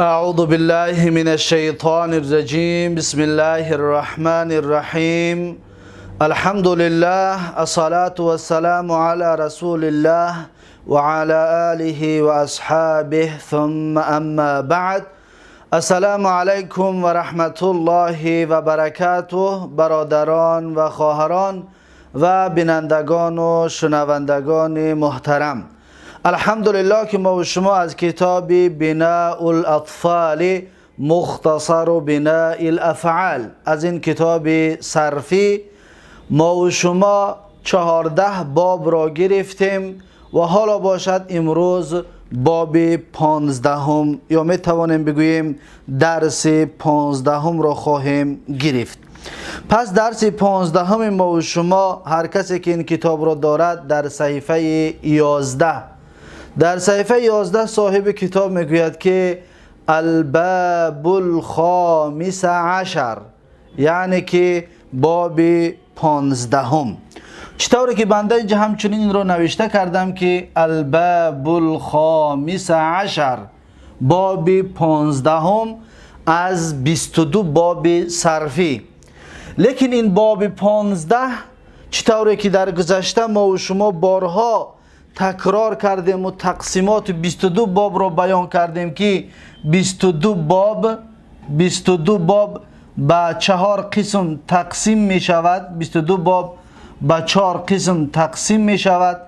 أعوذ بالله من الشيطان الرجيم بسم الله الرحمن الرحيم الحمد لله الصلاة والسلام على رسول الله وعلى آله وأصحابه ثم أما بعد السلام عليكم ورحمة الله وبركاته برادران و خواهران و بینندگان و شنوندگان محترم، الحمدلله که ما و شما از کتاب بناء الاطفال مختصر بناء الافعال، از این کتاب صرفی ما و شما 14 باب را گرفتیم و حالا باشد امروز باب 15 یا می توانیم بگوییم درس 15 را خواهیم گرفت. پس درس 15 ما و شما، هر کسی که این کتاب را دارد، در صفحه 11 در صفحه 11 صاحب کتاب میگوید که الباب الخامس عشر، یعنی که باب 15. چطوری که بنده اینجا همچنین این رو نوشته کردم که الباب الخامس عشر، باب 15 از 22 باب صرفی. لیکن این باب 15 چطوری که در گذشته ما و شما بارها تکرار کردیم و تقسیمات 22 باب را بیان کردیم که 22 باب به 4 قسم تقسیم می شود. 22 باب به 4 قسم تقسیم می شود.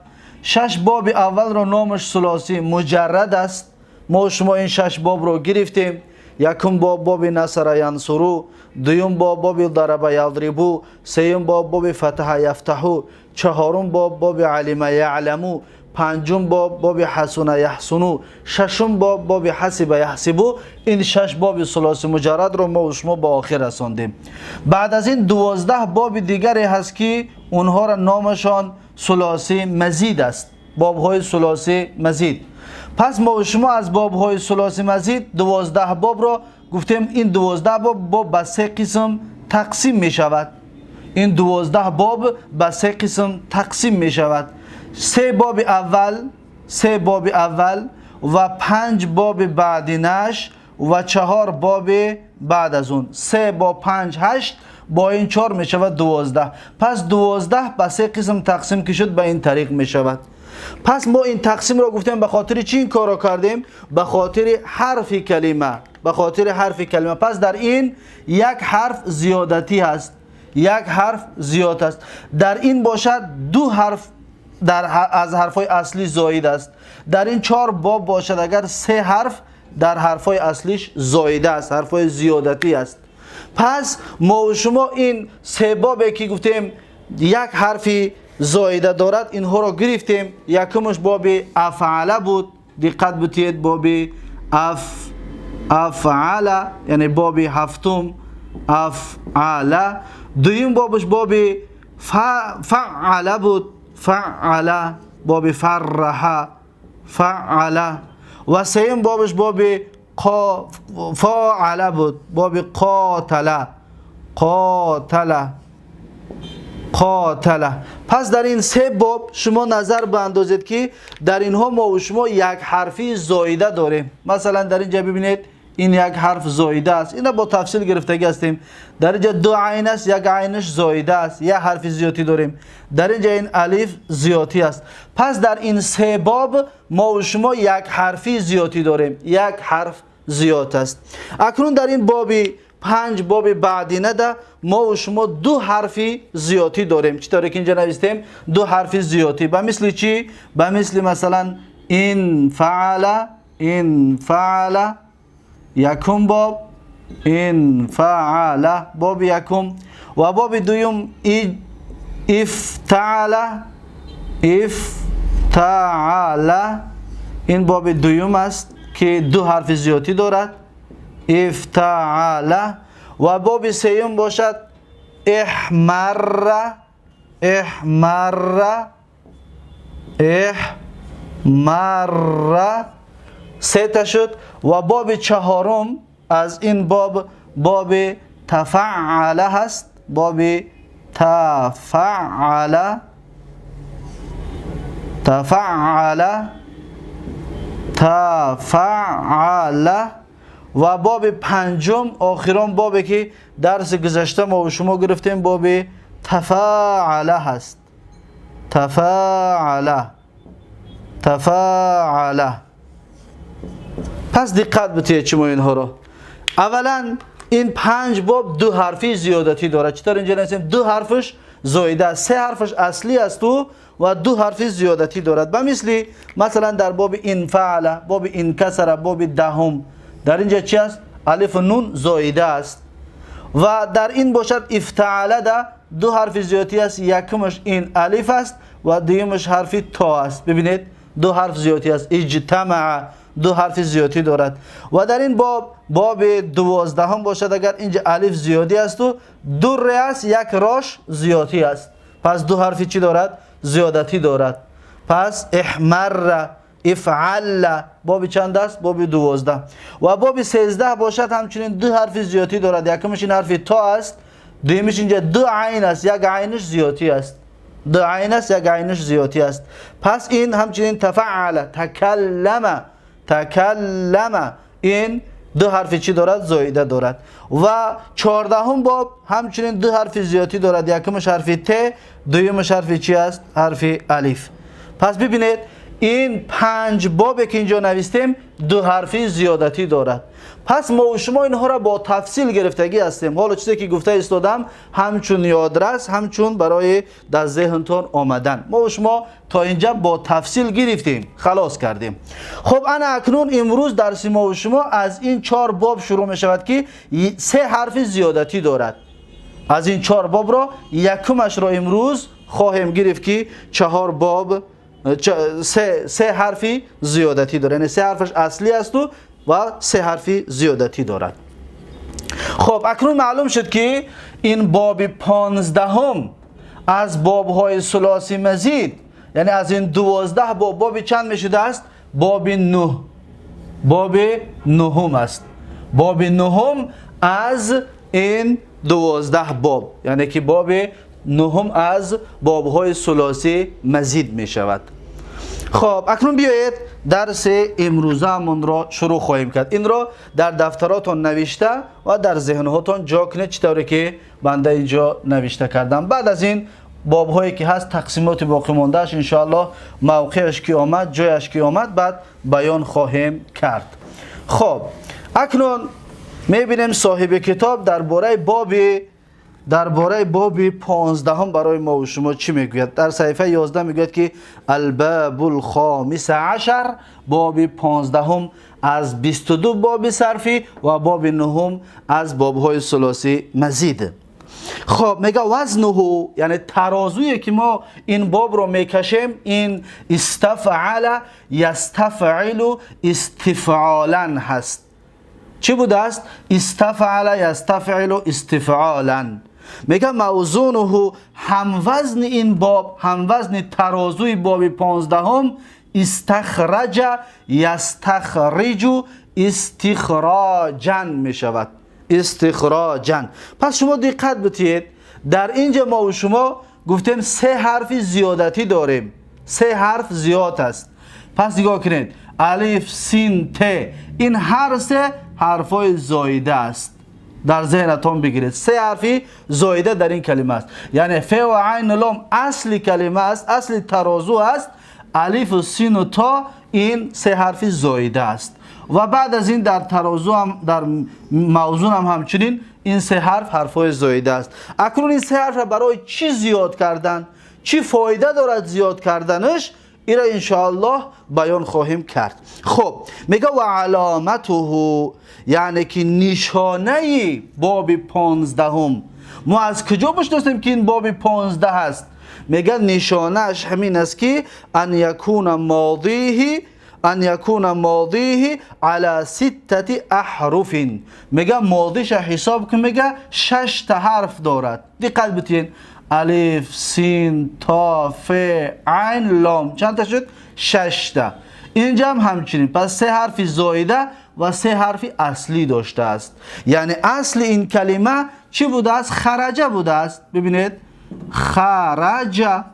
6 باب اول را نامش ثلاثی مجرد است. ما و شما این 6 باب را گرفتیم. یکم باب نصر ینصرو، دوم باب ضرب یضربو، سوم باب فتح یفتحو، چهارم باب علم یعلمو، پنجم باب حسن یحسنو، ششم باب حسب یحسبو. این 6 باب ثلاثی مجرد رو ما و شما به آخر رساندیم. بعد از این 12 باب دیگری هست که اونها را نامشان ثلاثی مزید است، باب های ثلاثی مزید. پس ما و شما از باب های ثلاثی مزید 12 باب را گفتیم. این 12 باب به 3 قسم تقسیم می شود. این 12 باب به 3 قسم تقسیم می شود. 3 باب اول و 5 باب بعدینش و 4 باب بعد از اون. 3 با 5 8، با این 4 می شود 12. پس 12 به 3 قسم تقسیم که شد به این طریق می شود. پس ما این تقسیم را گفتیم به خاطر چی این کار را کردیم؟ به خاطر حرف کلمه. به خاطر حرف کلمه. پس در این یک حرف زیادتی هست، یک حرف زیاد است. در این باشد 2 حرف از حرفای اصلی زاید است. در این 4 باب باشد اگر 3 حرف در حرفای اصلیش زایده است، حرفای زیادتی است. پس ما و شما این 3 بابی که گفتیم یک حرفی زایده دارد، اینها را گرفتیم. یکمش باب افعل بود، دقت بتید، باب افعل یعنی باب هفتم افعل. دویم بابش باب فعل بود، فعل، باب فرح فعل. و سوم بابش باب فاعل بود، باب قاتل قاتل. پس در این 3 باب شما نظر بیندازید که در اینها ما و شما یک حرفی زایده داریم. مثلا در اینجا ببینید این یک حرف زایده است، اینا با تفصیل گرفتگی هستیم. در اینجا 2 عین است، یک عینش زایده است، یک حرف زیادی داریم. در اینجا این الف زیادی است. پس در این 3 باب ما و شما یک حرفی زیادی داریم، یک حرف زیاد است. اکنون در این باب 5 باب بعدینه ده ما و شما 2 حرفی زیادی داریم. چطوری که اینجا نوشتیم 2 حرفی زیادی. به مثل چی؟ به مثل مثلا این فعل یکم باب، این فعل باب یکم. و باب دویم افتعل این باب دویم است که 2 حرف زیادی دارد، افتعل. و باب سوم باشد احمر 3 تا شد. و باب 4 از این باب تفعل هست، باب تفعل تفعل و باب پنجم آخران بابی که درس گذشته ما و شما گرفتیم باب تفاعله هست. تفاعله تفاعله. پس دقت بتید شما اینها رو. اولا این 5 باب 2 حرفی زیادتی داره. چطور اینجا نویسیم؟ 2 حرفش زایده است، 3 حرفش اصلی است و 2 حرفی زیادتی دارد. به مثلا در باب این فعل، باب این کسر، باب دهم، در اینجا چی است؟ الف و نون زایده است. و در این باشد افتعل ده 2 حرف زیادتی است، یکمش این الف است و دومش حرف تا است. ببینید 2 حرف زیادتی است. اجتمع 2 حرف زیادتی دارد. و در این باب 12 هم باشد، اگر اینجا الف زیادی است و 2 ر است، 1 راش زیادتی است، پس 2 حرفی چی دارد؟ زیادتی دارد. پس احمر، افعل باب چند است؟ باب 12. و باب 13 باشد همچنین 2 حرف زیادتی دارد. یکمش این حرف تا است، دومش اینجا 2 عین است، 1 عینش زیادتی است. 2 عین است، 1 عینش زیادتی است. پس این همچنین تفعل، تکلم، تکلم، این 2 حرف چی دارد؟ زایده دارد. و 14 باب همچنین 2 حرف زیادتی دارد. یکمش حرف ت، دومش حرف چی است؟ حرف الف. پس ببینید این 5 بابی که اینجا نوشتیم 2 حرفی زیادتی دارد. پس ما و شما اینها را با تفصیل گرفتگی هستیم. حالا چیزی که گفته استادم همچون یادرس، همچون برای در ذهنتون آمدن، ما و شما تا اینجا با تفصیل گرفتیم، خلاص کردیم. خب انا اکنون امروز درس ما و شما از این 4 باب شروع می شود که 3 حرف زیادتی دارد. از این 4 باب را یکمش را امروز خواهیم گرفت که 4 باب 3 حرفی زیادتی داره. یعنی 3 حرفش اصلی است و 3 حرفی زیادتی دارد. خب اکنون معلوم شد که این باب 15 هم از بابهای ثلاثی مزید، یعنی از این 12 باب چند می شده است؟ باب 9. باب 9 است. باب 9 از این 12 باب، یعنی که باب 9 از بابهای ثلاثی مزید می شود. خب اکنون بیایید درس امروزمون را شروع خواهیم کرد. این را در دفتراتون نوشته و در ذهنهاتون جا کنید، چطوری که بنده اینجا نوشته کردم. بعد از این باب هایی که هست تقسیمات باقی موندهش ان شاء الله موقعش که آمد، جایش که آمد، بعد بیان خواهیم کرد. خب اکنون میبینیم صاحب کتاب درباره باب 15 هم برای ما و شما چی میگوید؟ در صفحه 11 میگوید که الباب الخامس عشر، باب 15 هم از 22 باب صرفی و باب 9 از بابهای ثلاثی مزید. خب میگه وزنه، یعنی ترازویی که ما این باب رو میکشیم، این استفعل یستفعل استفعالا هست. چی بوده است؟ استفعل یستفعل استفعالا. میگه موزونه، هموزن این باب، هموزن ترازوی باب 15 هم استخرج یستخرج استخراجا می شود. استخراجا. پس شما دقت بتید، در اینجا ما و شما گفتیم 3 حرف زیادتی داریم، 3 حرف زیاد است. پس نگاه کنید، الف سین ت، این هر 3 حرفای زایده است. در ذهنتون بگیرید 3 حرفی زایده در این کلمه است. یعنی ف و عین و لام اصلی کلمه است، اصلی ترازو است. الف و سین و تا این 3 حرفی زایده است. و بعد از این در ترازو هم، در موزون هم همچنین این 3 حرفای زایده است. اکنون این 3 حرف را برای چی زیاد کردن؟ چی فایده دارد زیاد کردنش؟ این را انشاءالله بیان خواهیم کرد. خب میگه و علامته، یعنی که نشانه باب 15 هم ما از کجا بشناسیم که این باب 15 هست؟ میگه نشانهش همین است که ان یکون ماضیه على 6 احرف. میگه ماضیش حساب که میگه 6 تا حرف دارد. دقت بتین، الف سین تا ف عین لام چند تا شد؟ 6 تا. اینجا هم همچنین. پس 3 حرف زایده و 3 حرف اصلی داشته است. یعنی اصل این کلمه چی بوده است؟ خرجه بوده است. ببینید خرجه،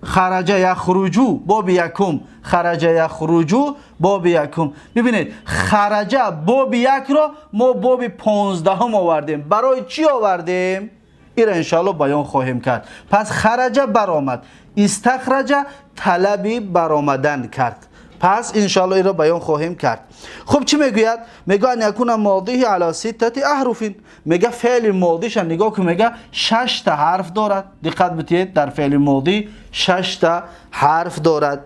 خرج یخرجو باب یکم، خرج یخرجو باب یکم. ببینید خرج باب یک را ما باب 15 آوردیم. برای چی آوردیم؟ این را انشاءالله بیان خواهیم کرد. پس خرج برآمد، استخرج طلبی برآمدن کرد. پس انشاءالله این را بیان خواهیم کرد. خب چی میگوید؟ میگه ان یکون ماضیه علی 6 احرف. میگه فعل ماضیش نگاه که میگه 6 تا حرف دارد. دقت بتید در فعل ماضی 6 تا حرف دارد.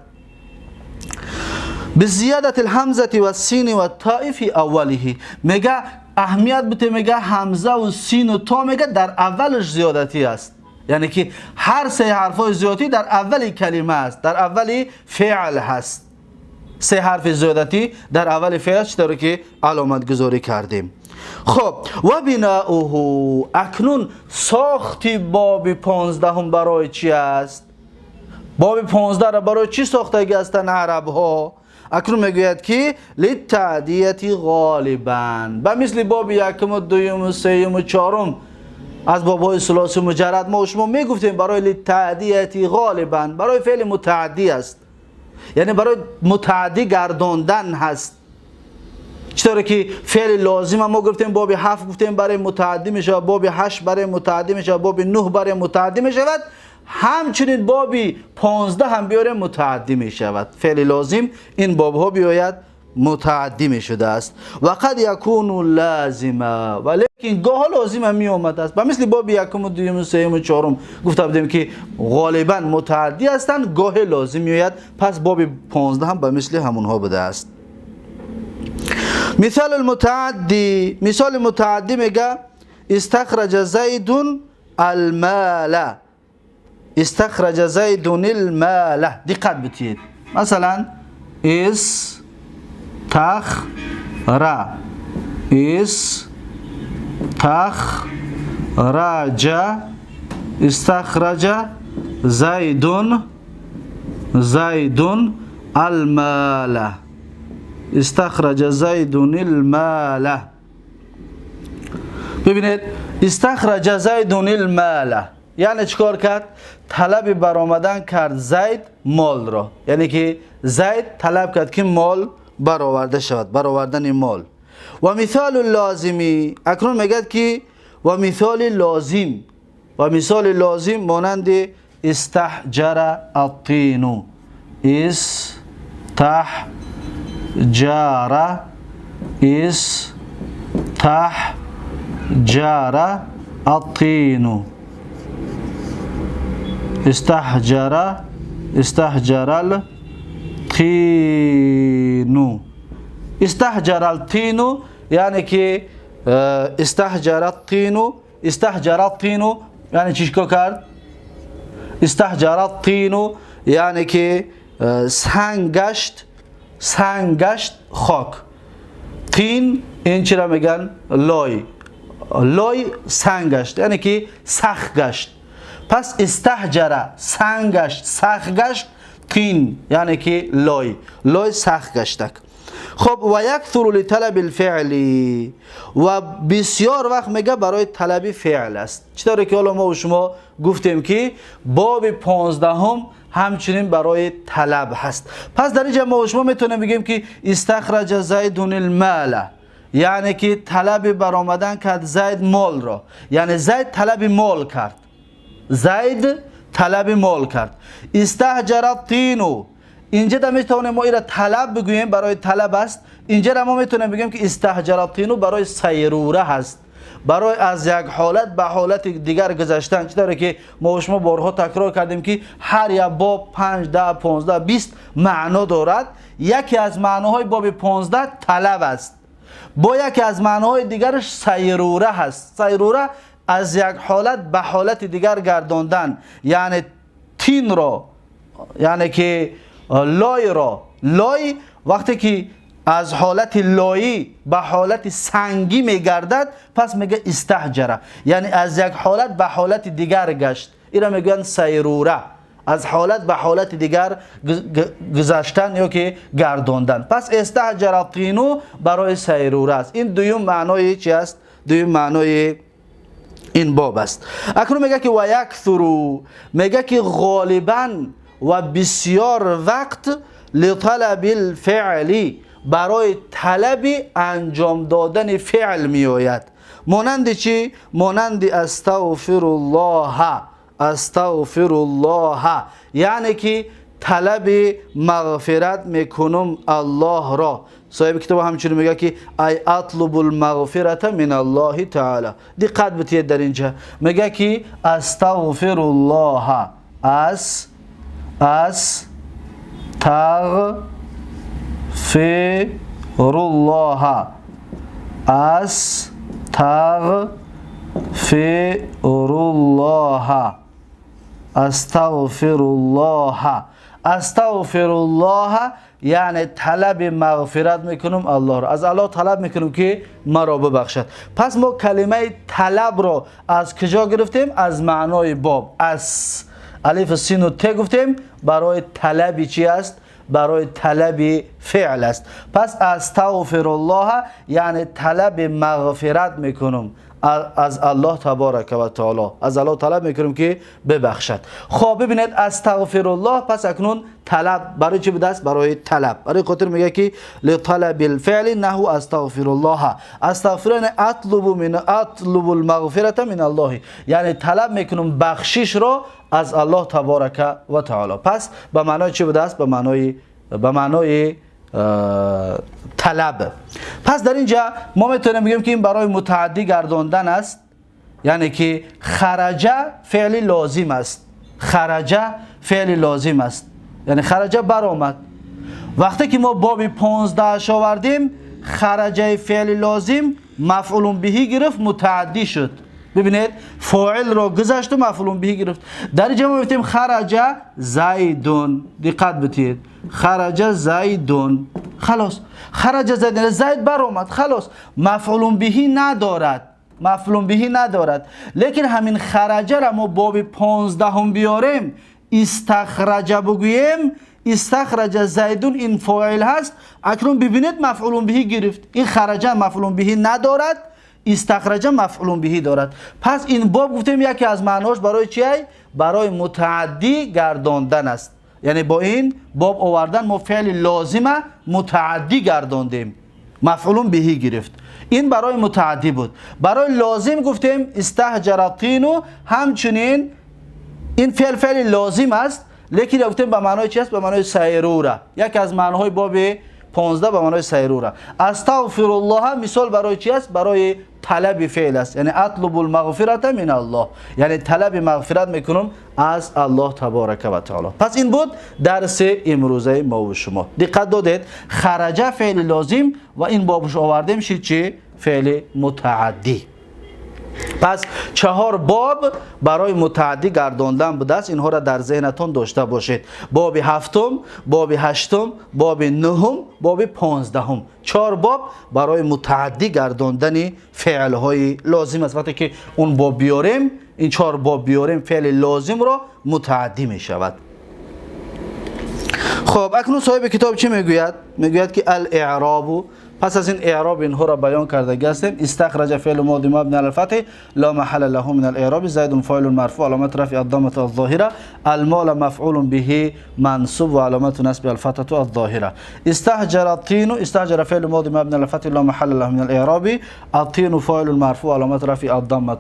بزیادت الهمزه و السین و التاء فی اوله. میگه اهمیت بده، میگه همزه و سین و تا میگه در اولش زیادتی است. یعنی که هر سه حرفای زیادتی در اولی کلمه است، در اولی فعل هست. سه حرف زیادتی در اول فعل چطوری که علامت گذاری کردیم. خب و بناؤه، اکنون ساختی باب 15 برای چی است؟ باب 15 را برای چی ساختگی هستند عرب ها؟ اکنون میگوید که للتعدیه غالبا، به مثل باب یکم و دوم و سوم و چهارم از بابهای ثلاثی مجرد ما و شما میگفتیم برای للتعدیه غالبا برای فعل متعدی است، یعنی برای متعدی گرداندن هست. چطوره که فعل لازم ما گفتیم باب 7 گفتیم برای متعدی می شود، باب 8 برای متعدی می شود، باب 9 برای متعدی می شود، همچنین باب 15 هم بیاره متعدی می شود. فعل لازم این باب ها بیاید متعدی می شده است. و قد یکون لازمه، ولیکن گاه لازم هم می آمد است. به مثل باب یکم و دوم و سوم و چهارم گفته بودیم که غالبا متعدی هستند، گاه لازم می آید. پس باب 15 هم به مثل همونها بوده است. مثال المتعدی، مثال متعدی میگه استخرج زید المال، استخرج زید المال. دقت بتید مثلا استخرج زید المال، استخرج زید المال. ببینید استخرج زید المال یعنی چیکار کرد؟ طلب برآمدن کرد زید مال را، یعنی که زید طلب کرد که مال برآورده شود، برآوردن مال. و مثال لازمی، اکنون میگه که و مثال لازم، و مثال لازم مانند استحجر الطین، استحجر الطين، استحجر الطين، استحجر الطين یعنی که استحجر الطين، استحجر الطين یعنی چیش کرد؟ استحجر الطين یعنی که سنگشت خاک. طین این چرا میگن؟ لای، لای سنگشت یعنی که سخت گشت. پس استحجر سنگشت، سخت گشت، طین یعنی که لای، لای سخت گشتک. خب و یکثر لطلب الفعل، و بسیار وقت میگه برای طلب فعل است. چطوره که حالا ما و شما گفتیم که باب 15 همچنین برای طلب هست. پس در اینجا ما و شما میتونیم بگیم که استخرج زید المال یعنی که طلب برآمدن کرد زید مال را، یعنی زید طلب مال کرد، زید طلب مال کرد. استحجر الطین اینجا در میتونیم ما ایرا طلب بگوییم، برای طلب است. اینجا را ما میتونیم بگیم که استحجر الطین برای سیروره هست، برای از یک حالت به حالت دیگر گذشتن. چطوره که ما و شما بارها تکرار کردیم که هر یک باب 5 10 15 20 معنا دارد. یکی از معناهای باب 15 طلب است، با یکی از معناهای دیگرش سیروره هست. سیروره از یک حالت به حالت دیگر گرداندن، یعنی تین را، یعنی که لای را، لای وقتی که از حالت لایی به حالت سنگی میگردد پس میگه استحجره، یعنی از یک حالت به حالت دیگر گشت. اینا میگن سیروره، از حالت به حالت دیگر گذشتن یا که گرداندن. پس استحجر الطین برای سیروره است. این دویم معنای چی است؟ دویم معنای این باب است. اکنون میگه که و یکثر، میگه که غالبا و بسیار وقت لطلب الفعل برای طلب انجام دادن فعل می آید. مانند چی؟ مانند استغفر الله، استغفر الله، یعنی که طلب مغفرت میکنم الله را. صاحب کتاب همچنین میگه که ای اطلب المغفرت من الله تعالی. دقت بتید در اینجا میگه که استغفر الله، استغفر الله، استغفر الله، استغفر الله، استغفر الله، یعنی طلب مغفرت میکنم الله را. از الله طلب میکنم که مرا ببخشد. پس ما کلمه طلب را از کجا گرفتیم؟ از معنای باب، از الف سین و ت گفتیم برای طلب چی است؟ برای طلب فعل است. پس استغفر الله یعنی طلب مغفرت میکنم از الله تبارک و تعالی. از الله طلب میکنم که ببخشد. خب ببینید استغفر الله، پس اکنون طلب برای چی بوده است؟ برای طلب. برای خاطر میگه که لطلب الفعل نحو استغفر الله، استغفرن اطلب المغفرت من الله، یعنی طلب میکنم بخشش را از الله تبارک و تعالی. پس به معنای چی بوده است؟ به معنای طلب. پس در اینجا ما میتونیم بگیم که این برای متعدی گرداندن است، یعنی که خرجه فعل لازم است، خرجه فعل لازم است، یعنی خرجه برآمد. وقتی که ما باب 15 آوردیم خرجه فعل لازم مفعول به گرفت، متعدی شد. ببینید فاعل را گذاشت و مفعول به گرفت. در اینجا ما میگیم خرجه زیدون. دقت بتید، خرج زیدون، خلاص خرج زیدون، زید بر آمد، خلاص مفعول به ندارد، مفعول به ندارد. لیکن همین خرجه را ما باب 15 هم بیاریم استخرج بگوییم، استخرج زیدون این فاعل هست، اکنون ببینید مفعول به گرفت. این خرجه مفعول به ندارد، استخرج مفعول به دارد. پس این باب گفتیم یکی از معناش برای چیه؟ برای متعدی گرداندن است. یعنی با این باب آوردن ما فعل لازمه متعدی گرداندیم، مفعول به گرفت. این برای متعدی بود. برای لازم گفتیم استهجرتینو، همچنین این فعل لازم است، لیکن گفتیم به معنای چی است؟ به معنای سیروره. یکی از معناهای باب 15 به معنای سیروره. استغفر الله مثال برای چی است؟ برای طلب فعل است، یعنی اطلب المغفرت من الله، یعنی طلب مغفرت میکنم از الله تبارک و تعالی. پس این بود درس امروزه ما و شما. دقت دادید خرجه فعل لازم و این بابش آوردیم شد چی؟ فعل متعدی. پس 4 باب برای متعدی گرداندن بوده است. اینها را در ذهنتون داشته باشید. باب 7، باب 8، باب 9، باب 15. 4 باب برای متعدی گرداندن فعل های لازم است. وقتی که اون باب بیاریم، این 4 باب بیاریم، فعل لازم را متعدی می شود. خب اکنون صاحب کتاب چی میگوید؟ میگوید که الاعراب. پس از این اعراب اینها را بیان کرده هستیم. استخرج فعل ماضی مبنی علی الفتح لا محل له من الاعراب، زید فاعل مرفوع علامت رفع الضمه الظاهره، المال مفعول به منصوب و علامت نصب الفتحه الظاهره. استهجر الطين، استهجر فعل ماضی مبنی علی الفتح لا محل له من الاعراب، الطين فاعل مرفوع علامت رفع الضمه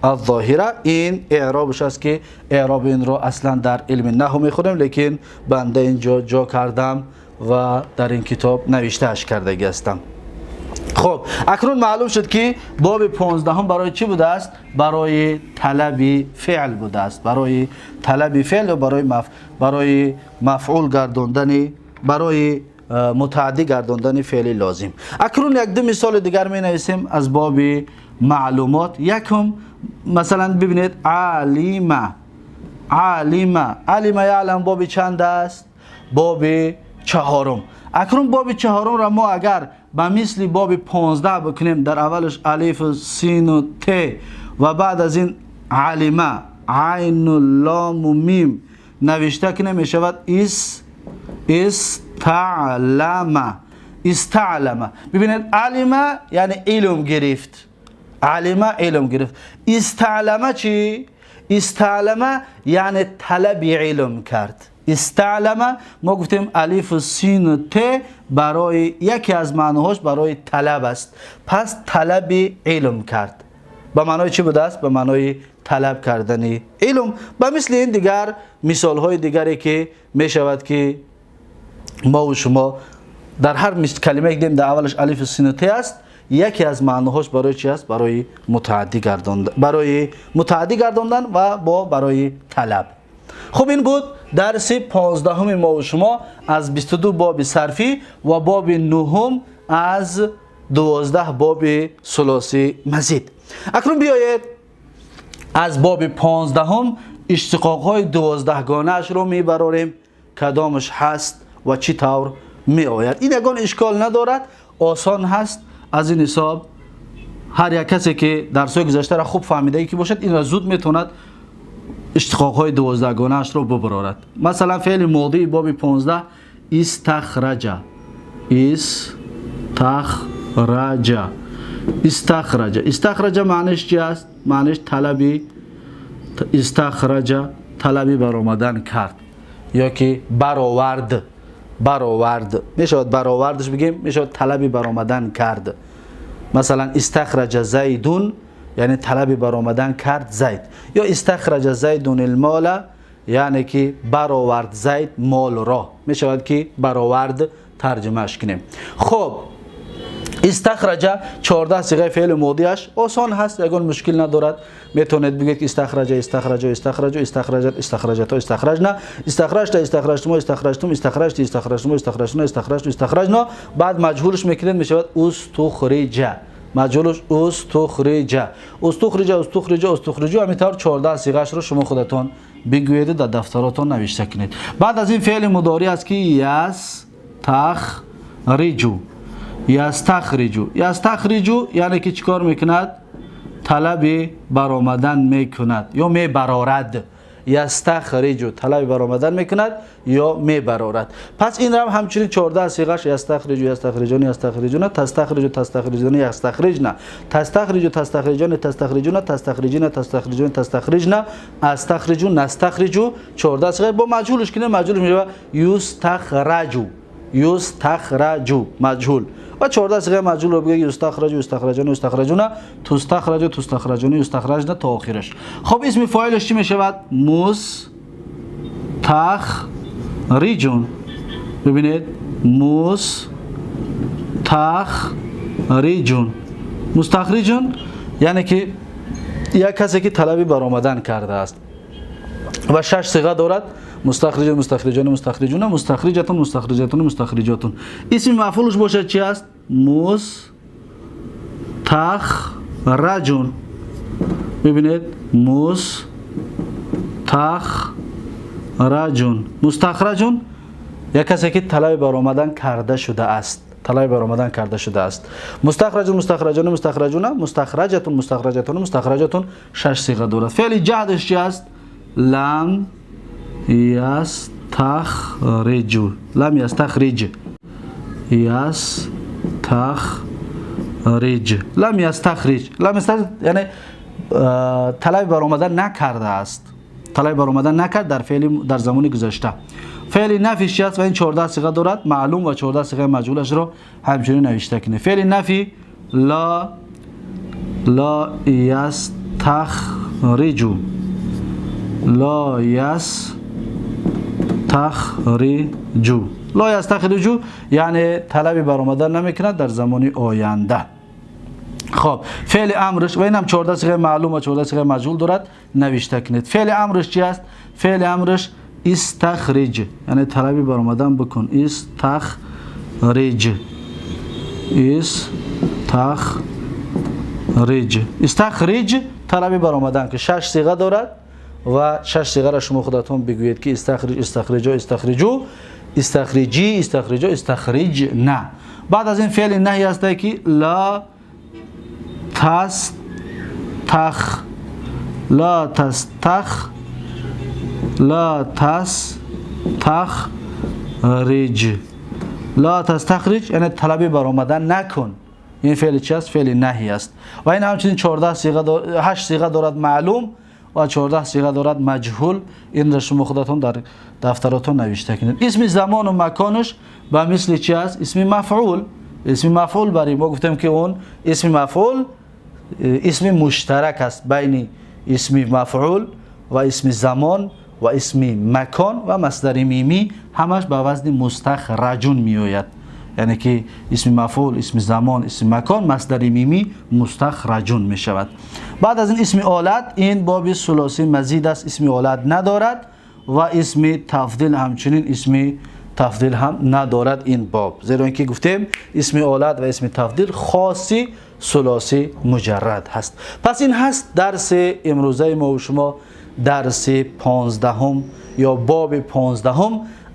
الظاهره. این اعرابش است که اعراب این را اصلا در علم نحو میخونیم، لیکن بنده اینجا جا کردم و در این کتاب نوشتهش کرده هستم. خب اکنون معلوم شد که باب 15 هم برای چی بوده است؟ برای طلب فعل بوده است، برای طلب فعل و برای مفعول گرداندن، برای متعدی گرداندن فعل لازم. اکنون یک دو مثال دیگر می نویسیم از باب معلومات. یکم مثلا ببینید علم، علم، علم یعلم باب چند است؟ باب 4. اکنون باب 4 را ما اگر به مثل باب 15 بکنیم، در اولش الف سین و ت و بعد از این علمه عین و لام و میم نوشته کنیم، می شود استعلم، استعلم. ببینید علمه یعنی علم گرفت، علمه علم گرفت. استعلمه چی؟ استعلمه یعنی طلب علم کرد، استعلم ما گفتیم الف و سین و ت برای یکی از معناهاش برای طلب است. پس طلب علم کرد به معنای چی بوده است؟ به معنای طلب کردن علم. و مثل این دیگر مثال های دیگری که می شود که ما و شما در هر کلمه دیدیم در اولش الف و سین و ت است، یکی از معناهاش برای چی است؟ برای متعدی گرداندن و برای طلب. خب این بود درس 15 ما و شما از 22 باب صرفی و باب 9 از 12 باب ثلاثی مزید. اکنون بیایید از باب 15 اشتقاق های 12 گانه اش رو میبراریم کدامش هست و چی طور می آید. این یگان اشکال ندارد، آسان هست. از این حساب هر یک کسی که درس‌های گذشته را خوب فهمیده ای که باشد این را زود میتوند اشتقاق های 12 گانه اش رو ببرارد. مثلا فعل ماضی باب 15 استخرج استخرج معنیش چی است؟ معنیش طلبی استخرج طلبی برآمدن کرد یا که برآورد میشود برآوردش بگیم میشود طلبی برآمدن کرد. مثلا استخرج زیدون یعنی طلبی برآمدن کرد زید، یا استخرج زیدون المال یعنی که برآورد زید مال را، میشود که برآورد ترجمهش کنیم. خب استخرج 14 صیغه فعل ماضیش آسان هست، یگان مشکل ندارد. میتونید بگید که استخرجت استخرجنا استخرجنا بعد مجهولش میکنید میشود استخرجو. همینطور 14 صیغهش رو شما خودتون بگویید در دفتراتون نوشته کنید. بعد از این فعل مضارع است که یستخرجو یعنی که چیکار میکند؟ طلب برآمدن میکند یا میبرارد. یستخرجو طلب برآمدن میکند یا میبرارد. پس این هم همچنین 14 صیغه‌اش یستخرجو تستخرجون یستخرجنا تستخرجون نستخرجو 14 صیغه با مجهولش کنه مجهولش میشه یستخرجو مجهول و 14 صیغه مجهول رو بگه یستخرجون تستخرجون تا آخرش. خب اسم فاعلش چی میشود؟ مستخرجون. ببینید مستخرجون یعنی که یک کسی که طلبی برآمدن کرده است و 6 صیغه دارد. مستخرجون اسم مفعولش باشد چی است؟ مستخرجون. ببینید مستخرجون یک کسی که طلب برآمدن کرده شده است. مستخرجتون 6 صیغه دارد. فعل جهدش چی است؟ لم یستخرج یعنی طلب برآمدن نکرده است. طلب برآمدن نکرد در زمان گذشته. فعل نفیش است و این 14 صیغه دارد. معلوم و 14 صیغه مجهولش رو همچنین نوشته کنید. فعل نفی لا یستخرجو لا یستخرجو یعنی طلب برآمدن نمیکند در زمان آینده. خب فعل امرش و این هم 14 صیغه معلوم و 14 صیغه مجهول دارد نوشته کنید. فعل امرش چی است؟ فعل امرش استخرج یعنی طلب برآمدن بکن. استخرج طلب برآمدن که 6 صیغه دارد و 6 صیغه را شما خودتون بگویید که استخرجنا. بعد از این فعل نهی است که لا تستخرج یعنی طلب برآمدن نکن. این فعل چی است؟ فعل نهی است و این همچنین 14 صیغه 8 صیغه دارد معلوم و 14 صیغه دارد مجهول. این را شما خودتون در دفتراتون نوشته کنید. اسم زمان و مکانش به مثل چی است؟ اسم مفعول. اسم مفعول برای ما گفتیم که اون اسم مفعول اسم مشترک است بین اسم مفعول و اسم زمان و اسم مکان و مصدر میمی، همش به وزن مستخرجون می آید. یعنی که اسم مفعول، اسم زمان، اسم مکان، مصدر میمی مستخرجون می شود. بعد از این اسم آلت، این باب ثلاثی مزید است، اسم آلت ندارد و اسم تفضیل همچنین اسم تفضیل هم ندارد این باب، زیرا اینکه گفتیم اسم آلت و اسم تفضیل خاصی ثلاثی مجرد هست. پس این هست درس امروزه ما و شما، درس 15 یا باب 15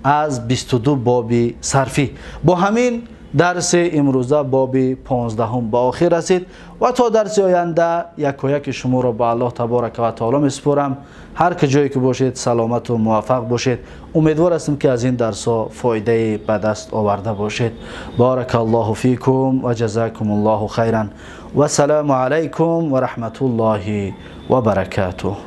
از 22 باب صرفی. با همین درس امروزه باب 15 به آخر رسید و تا درس آینده یک و یک شما را به الله تبارک و تعالی میسپارم. هر کجایی که باشید سلامت و موفق باشید. امیدوار هستم که از این درس ها فایده به دست آورده باشید. بارک الله فیکم و جزاکم الله خیرا و السلام علیکم و رحمت الله و برکاته.